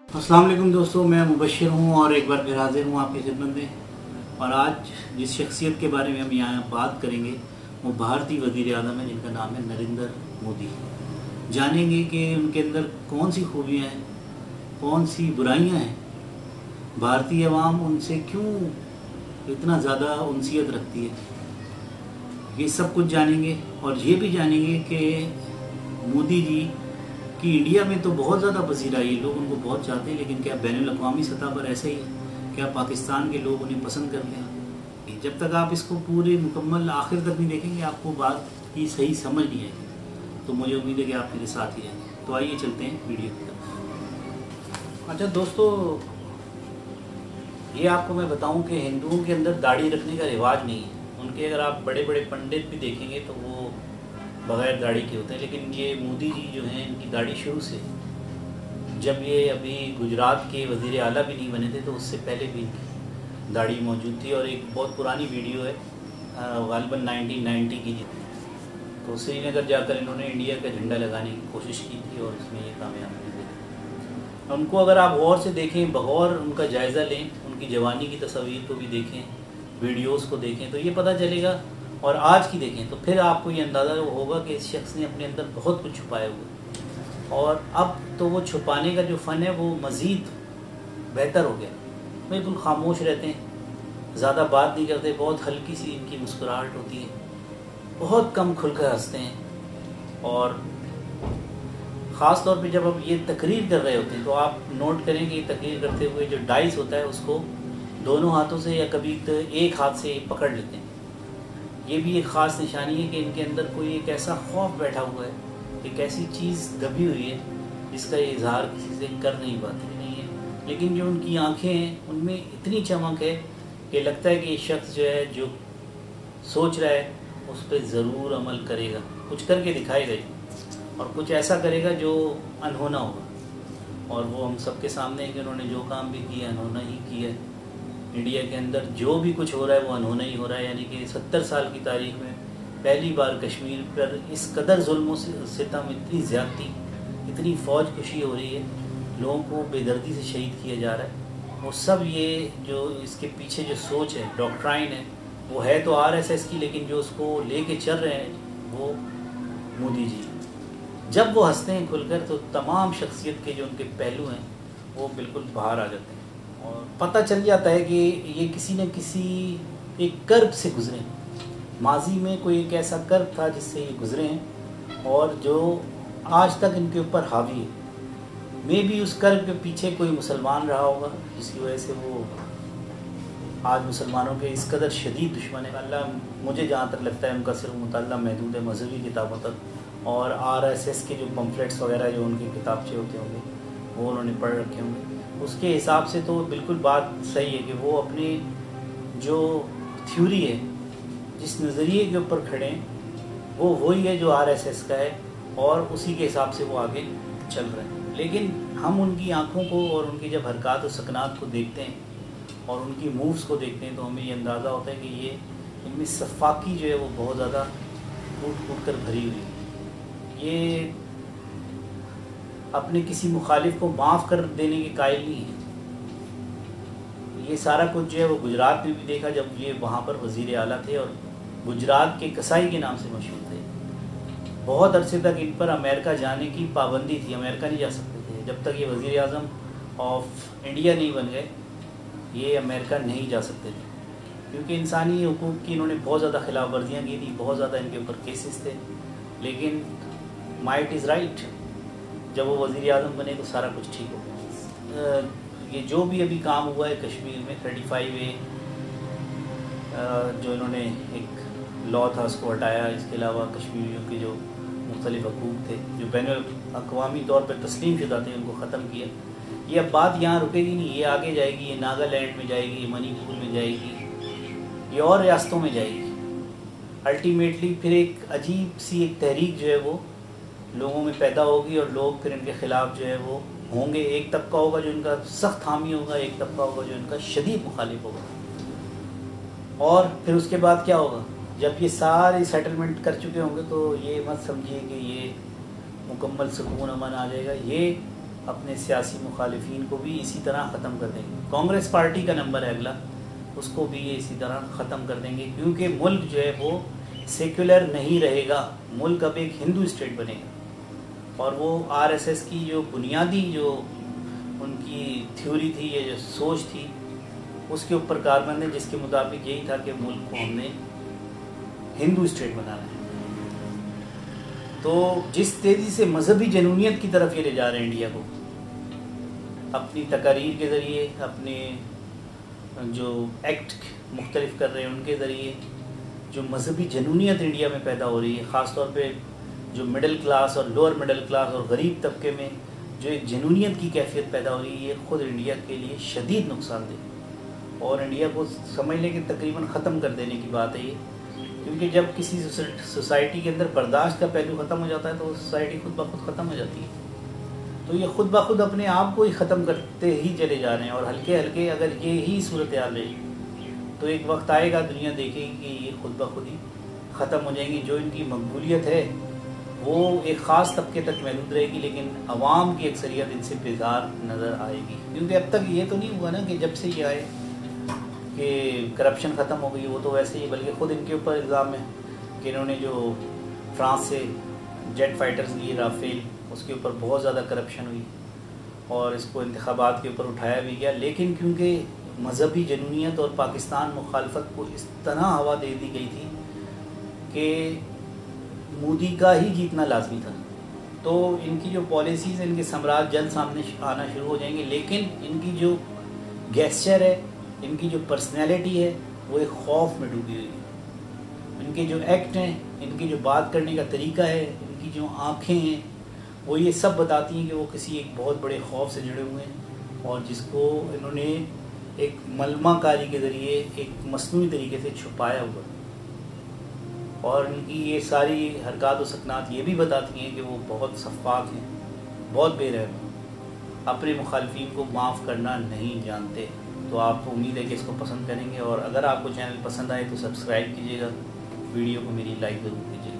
अस्सलाम वालेकुम दोस्तों, मैं मुबशिर हूँ और एक बार फिर हाजिर हूँ आपकी खिदमत में। और आज जिस शख्सियत के बारे में हम यहाँ बात करेंगे वो भारतीय वज़ीर आज़म है जिनका नाम है नरेंद्र मोदी। जानेंगे कि उनके अंदर कौन सी खूबियाँ हैं, कौन सी बुराइयाँ हैं, भारतीय अवाम उनसे क्यों इतना ज़्यादा उनसियत रखती है। ये सब कुछ जानेंगे और ये भी जानेंगे कि मोदी जी कि इंडिया में तो बहुत ज़्यादा पसीरा है, लोग उनको बहुत चाहते हैं, लेकिन क्या बैनुल अक़वामी सतह पर ऐसा ही है? क्या पाकिस्तान के लोग उन्हें पसंद करते हैं? जब तक आप इसको पूरे मुकम्मल आखिर तक नहीं देखेंगे आपको बात की सही समझ नहीं आएगी। तो मुझे उम्मीद है कि आप मेरे साथ ही रहेंगे। तो आइए चलते हैं वीडियो की तरफ। अच्छा दोस्तों, ये आपको मैं बताऊं कि हिंदुओं के अंदर दाढ़ी रखने का रिवाज नहीं है। उनके अगर आप बड़े बड़े पंडित भी देखेंगे तो वो बग़ैर दाढ़ी के होते हैं, लेकिन ये मोदी जी जो हैं इनकी दाढ़ी शुरू से, जब ये अभी गुजरात के वज़ीर आला भी नहीं बने थे तो उससे पहले भी इनकी दाढ़ी मौजूद थी। और एक बहुत पुरानी वीडियो है ग़ालिबन 1990 की, तो श्रीनगर जाकर इन्होंने इंडिया का झंडा लगाने की कोशिश की थी और इसमें ये कामयाब नहीं हुए। उनको अगर आप गौर से देखें, बगौर उनका जायज़ा लें, उनकी जवानी की तस्वीर को भी देखें, वीडियोज़ को देखें, तो ये पता चलेगा। और आज की देखें तो फिर आपको ये अंदाज़ा होगा कि इस शख्स ने अपने अंदर बहुत कुछ छुपाया हुआ, और अब तो वो छुपाने का जो फ़न है वो मज़ीद बेहतर हो गया। बिल्कुल खामोश रहते हैं, ज़्यादा बात नहीं करते, बहुत हल्की सी इनकी मुस्कुराहट होती है, बहुत कम खुलकर हंसते हैं। और ख़ास तौर पे जब अब ये तकरीर कर रहे होते हैं तो आप नोट करें कि ये तकरीर करते हुए जो डाइस होता है उसको दोनों हाथों से या कभी तो एक हाथ से पकड़ लेते हैं। ये भी एक ख़ास निशानी है कि इनके अंदर कोई एक ऐसा खौफ बैठा हुआ है, एक ऐसी चीज़ दबी हुई है जिसका ये इजहार किसी से कर नहीं पाते नहीं है। लेकिन जो उनकी आंखें हैं उनमें इतनी चमक है कि लगता है कि ये शख्स जो है, जो सोच रहा है उस पर ज़रूर अमल करेगा, कुछ करके दिखाएगा और कुछ ऐसा करेगा जो अनहोना होगा। और वो हम सबके सामने है कि उन्होंने जो काम भी किया अनहोना ही किया है। इंडिया के अंदर जो भी कुछ हो रहा है वो अनहोना ही हो रहा है। यानी कि 70 साल की तारीख में पहली बार कश्मीर पर इस कदर जुल्म सितम, इतनी ज़्यादती, इतनी फ़ौज कशी हो रही है, लोगों को बेदर्दी से शहीद किया जा रहा है। वो सब ये जो इसके पीछे जो सोच है, डॉक्ट्राइन है, वो है तो RSS की, लेकिन जो उसको लेके चल रहे हैं वो मोदी जी। जब वो हंसते हैं खुलकर तो तमाम शख्सियत के जो उनके पहलू हैं वो बिल्कुल बाहर आ जाते हैं और पता चल जाता है कि ये किसी न किसी एक कर्ब से गुज़रे। माजी में कोई एक ऐसा कर्ब था जिससे ये गुज़रे हैं और जो आज तक इनके ऊपर हावी है। मे भी उस कर्ब के पीछे कोई मुसलमान रहा होगा जिसकी वजह से वो आज मुसलमानों के इस कदर शदीद दुश्मन है। अल्लाह, मुझे जहाँ तक लगता है उनका सिर्फ मुताल्ला महदूद है मजहबी किताबों तक, और RSS के जो पम्फलेट्स वगैरह जो उनके किताबचे होते होंगे वो उन्होंने पढ़ रखे होंगे। उसके हिसाब से तो बिल्कुल बात सही है कि वो अपनी जो थ्योरी है, जिस नज़रिए के ऊपर खड़े हैं वो वही है जो RSS का है और उसी के हिसाब से वो आगे चल रहे हैं। लेकिन हम उनकी आँखों को और उनकी जब हरकत और सकनात को देखते हैं और उनकी मूव्स को देखते हैं तो हमें ये अंदाज़ा होता है कि ये इनमें सफाकी जो है वो बहुत ज़्यादा कूट कूट कर भरी हुई है। ये अपने किसी मुखालिफ को माफ़ कर देने के कायल नहीं है। ये सारा कुछ जो है वो गुजरात में भी देखा जब ये वहाँ पर वज़ीर आला थे और गुजरात के कसाई के नाम से मशहूर थे। बहुत अरसे तक इन पर अमेरिका जाने की पाबंदी थी, अमेरिका नहीं जा सकते थे। जब तक ये वज़ीर आज़म ऑफ इंडिया नहीं बन गए ये अमेरिका नहीं जा सकते थे, क्योंकि इंसानी हुकूक की इन्होंने बहुत ज़्यादा खिलाफ वर्जियाँ की थी, बहुत ज़्यादा इनके ऊपर केसेस थे। लेकिन माइट इज़ राइट, जब वो वज़ीर आज़म बने तो सारा कुछ ठीक हो गया। ये जो भी अभी काम हुआ है कश्मीर में 35A जो इन्होंने एक लॉ था उसको हटाया, इसके अलावा कश्मीरियों के जो मुख्तलिफ हकूक़ थे जो बैनुल अक़वामी तौर पर तस्लीम शुदा थे उनको ख़त्म किया। ये अब बात यहाँ रुकेगी नहीं, ये आगे जाएगी, ये नागालैंड में जाएगी, ये मणिपुर में जाएगी, ये और रियासतों में जाएगी। अल्टीमेटली फिर एक अजीब सी एक तहरीक जो है वो लोगों में पैदा होगी और लोग फिर इनके ख़िलाफ़ जो है वो होंगे। एक तबका होगा जो इनका सख्त हामी होगा, एक तबका होगा जो इनका शदीद मुखालिफ होगा। और फिर उसके बाद क्या होगा, जब ये सारे सेटलमेंट कर चुके होंगे तो ये मत समझिए कि ये मुकम्मल सुकून अमन आ जाएगा। ये اپنے سیاسی مخالفین کو بھی اسی طرح ختم کر دیں گے. کانگریس پارٹی کا نمبر ہے اگلا، اس کو بھی یہ اسی طرح ختم کر دیں گے، کیونکہ ملک جو ہے وہ سیکولر نہیں رہے گا، ملک اب ایک ہندو اسٹیٹ بنے گا. اور وہ آر ایس ایس کی جو بنیادی جو ان کی تھیوری تھی یا جو سوچ تھی اس کے اوپر کاربند ہے، جس کے مطابق یہی تھا کہ ملک کو ہم نے ہندو اسٹیٹ بنانا ہے. تو جس تیزی سے مذہبی جنونیت کی طرف یہ لے جا رہے ہیں انڈیا کو، اپنی تقاریر کے ذریعے، اپنے جو ایکٹ مختلف کر رہے ہیں ان کے ذریعے، جو مذہبی جنونیت انڈیا میں پیدا ہو رہی ہے، خاص طور پہ جو مڈل کلاس اور لوور مڈل کلاس اور غریب طبقے میں جو ایک جنونیت کی کیفیت پیدا ہو رہی ہے، یہ خود انڈیا کے لیے شدید نقصان دہ، اور انڈیا کو سمجھ لیں کہ تقریباً ختم کر دینے کی بات ہے یہ. کیونکہ جب کسی سوسائٹی کے اندر برداشت کا پہلو ختم ہو جاتا ہے تو وہ سوسائٹی خود بخود ختم ہو جاتی ہے. تو یہ خود بخود اپنے آپ کو ہی ختم کرتے ہی چلے جا رہے ہیں، اور ہلکے ہلکے اگر یہی صورتحال رہی تو ایک وقت آئے گا دنیا دیکھے گی کہ یہ خود بخود ہی ختم ہو جائیں گی. جو ان کی مقبولیت ہے وہ ایک خاص طبقے تک محدود رہے گی، لیکن عوام کی اکثریت ان سے بیزار نظر آئے گی. کیونکہ اب تک یہ تو نہیں ہوا نا کہ جب سے یہ آئے کہ کرپشن ختم ہو گئی، وہ تو ویسے ہی، بلکہ خود ان کے اوپر الزام ہے کہ انہوں نے جو فرانس سے جیٹ فائٹرز لیے رافیل، اس کے اوپر بہت زیادہ کرپشن ہوئی اور اس کو انتخابات کے اوپر اٹھایا بھی گیا. لیکن کیونکہ مذہبی جنونیت اور پاکستان مخالفت کو اس طرح ہوا دے دی گئی تھی کہ مودی کا ہی جیتنا لازمی تھا، تو ان کی جو پالیسیز، ان کے ثمرات جلد سامنے آنا شروع ہو جائیں گے. لیکن ان کی جو گیسچر ہے، ان کی جو پرسنالٹی ہے، وہ ایک خوف میں ڈوبی ہوئی ہے. ان کے جو ایکٹ ہیں، ان کی جو بات کرنے کا طریقہ ہے، ان کی جو آنکھیں ہیں، وہ یہ سب بتاتی ہیں کہ وہ کسی ایک بہت بڑے خوف سے جڑے ہوئے ہیں، اور جس کو انہوں نے ایک ملمہ کاری کے ذریعے ایک مصنوعی طریقے سے چھپایا ہوا. اور ان کی یہ ساری حرکات و سکنات یہ بھی بتاتی ہیں کہ وہ بہت شفاف ہیں، بہت بے رحم ہیں، اپنے مخالفین کو معاف کرنا نہیں جانتے. تو آپ کو امید ہے کہ اس کو پسند کریں گے، اور اگر آپ کو چینل پسند آئے تو سبسکرائب کیجیے گا، ویڈیو کو میری لائک ضرور کیجیے گا.